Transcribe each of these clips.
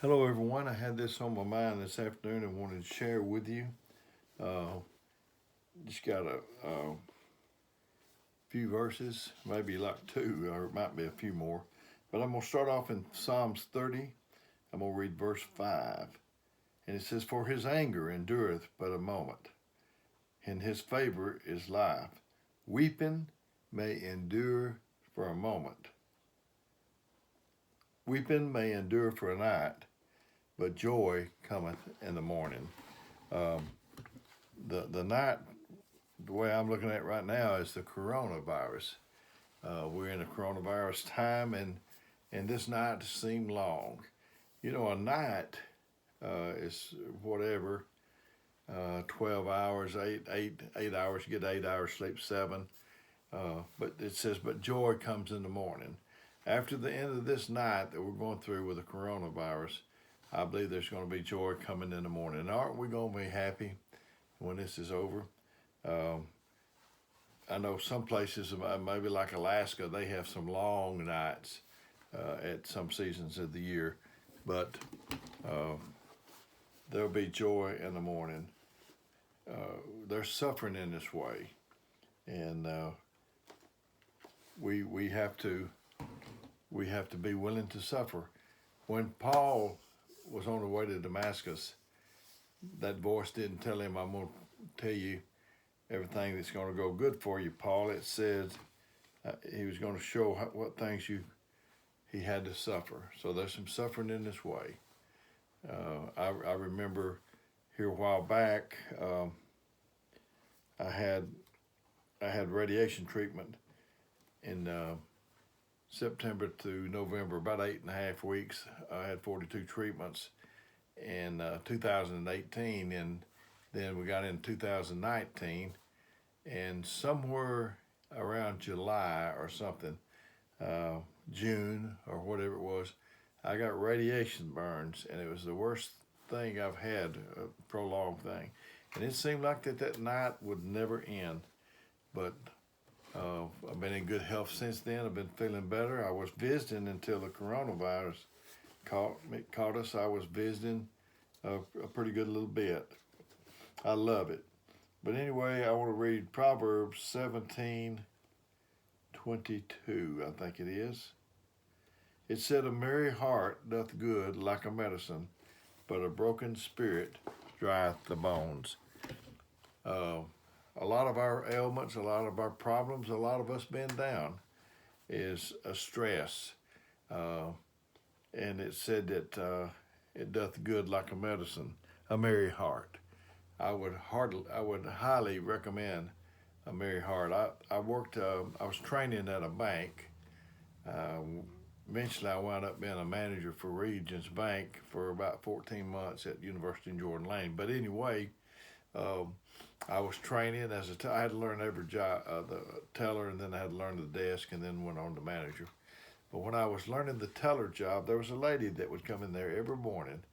Hello, everyone. I had this on my mind this afternoon and wanted to share with you. Uh, just got a few verses, maybe like two, or it might be a few more. But I'm going to start off in Psalms 30. I'm going to read verse 5. And it says, "For his anger endureth but a moment, and his favor is life. Weeping may endure for a moment. Weeping may endure for a night, but joy cometh in the morning." Um, the night, the way I'm looking at it right now, is the coronavirus. We're in a coronavirus time, and this night seemed long. You know, a night is whatever, 12 hours, 8 hours. You get 8 hours sleep, 7. But it says, "But joy comes in the morning." After the end of this night that we're going through with the coronavirus, I believe there's going to be joy coming in the morning. And aren't we going to be happy when this is over? Um, I know some places, maybe like Alaska, they have some long nights at some seasons of the year, but uh, there'll be joy in the morning. There's suffering in this way, and we have to be willing to suffer. When Paul was on the way to Damascus, that voice didn't tell him, "I'm going to tell you everything that's going to go good for you, Paul." It said he was going to show what things he had to suffer. So there's some suffering in this way. I remember here a while back, I had radiation treatment in September to November, about 8.5 weeks. I had 42 treatments in 2018, and then we got in 2019, and somewhere around July or something, uh, June or whatever it was, I got radiation burns, and it was the worst thing I've had, a prolonged thing. And it seemed like that night would never end. But I've been in good health since then. I've been feeling better. I was visiting until the coronavirus caught us. I was visiting a pretty good little bit. I love it. But anyway, I want to read Proverbs 17:22, I think it is. It said, "A merry heart doth good like a medicine, but a broken spirit drieth the bones." Uh, a lot of our ailments, a lot of our problems, a lot of us being down is a stress. Uh, and it said that it doth good like a medicine, a merry heart. I would highly recommend a merry heart. I worked, I was training at a bank. Uh, Eventually, I wound up being a manager for Regions Bank for about 14 months at University in Jordan Lane. But anyway, um, I was training I had to learn every job, the teller, and then I had to learn the desk, and then went on to manager. But when I was learning the teller job, there was a lady that would come in there every morning,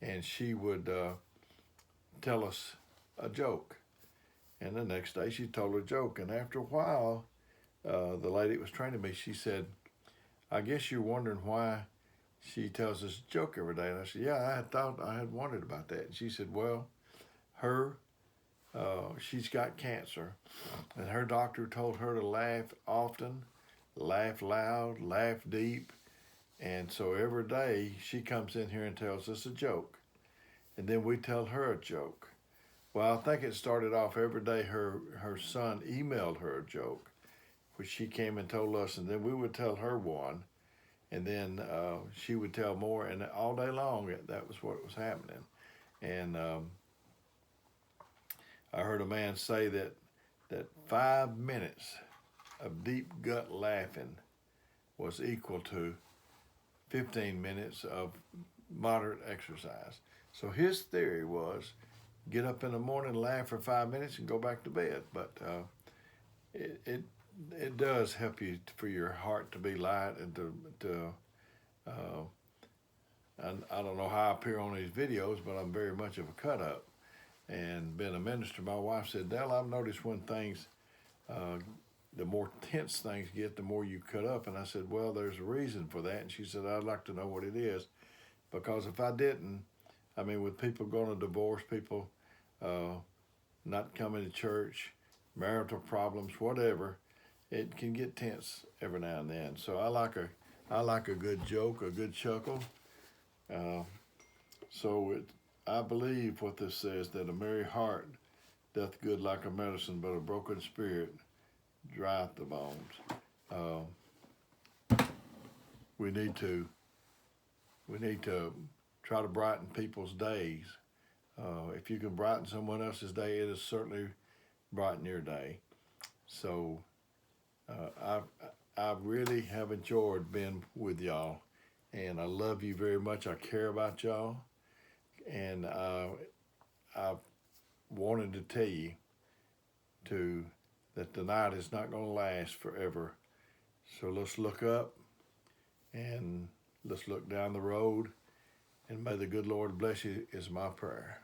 and she would tell us a joke. And the next day, she told a joke. And after a while, the lady that was training me, she said, "I guess you're wondering why she tells us a joke every day." And I said, "Yeah, I had wondered about that." And she said, "Well, her she's got cancer, and her doctor told her to laugh often, laugh loud, laugh deep, and so every day she comes in here and tells us a joke, and then we tell her a joke." Well, I think it started off every day her son emailed her a joke, which she came and told us, and then we would tell her one, and then she would tell more, and all day long that was what was happening. And I heard a man say that 5 minutes of deep gut laughing was equal to 15 minutes of moderate exercise. So his theory was get up in the morning, laugh for 5 minutes, and go back to bed. But it, it it does help you for your heart to be light and to uh, and I don't know how I appear on these videos, but I'm very much of a cut up. And being a minister, my wife said, "Dale, I've noticed when things uh, the more tense things get, the more you cut up." And I said, "Well, there's a reason for that." And she said, "I'd like to know what it is." Because if I didn't, I mean, with people going to divorce, people not coming to church, marital problems, whatever, it can get tense every now and then. So I like a good joke, a good chuckle. Uh, I believe what this says, that a merry heart doth good like a medicine, but a broken spirit drieth the bones. Uh, we need to try to brighten people's days. If you can brighten someone else's day, it is certainly brighten your day. So I really have enjoyed being with y'all, and I love you very much. I care about y'all, and I wanted to tell you that the night is not going to last forever. So let's look up and let's look down the road, and may the good Lord bless you is my prayer.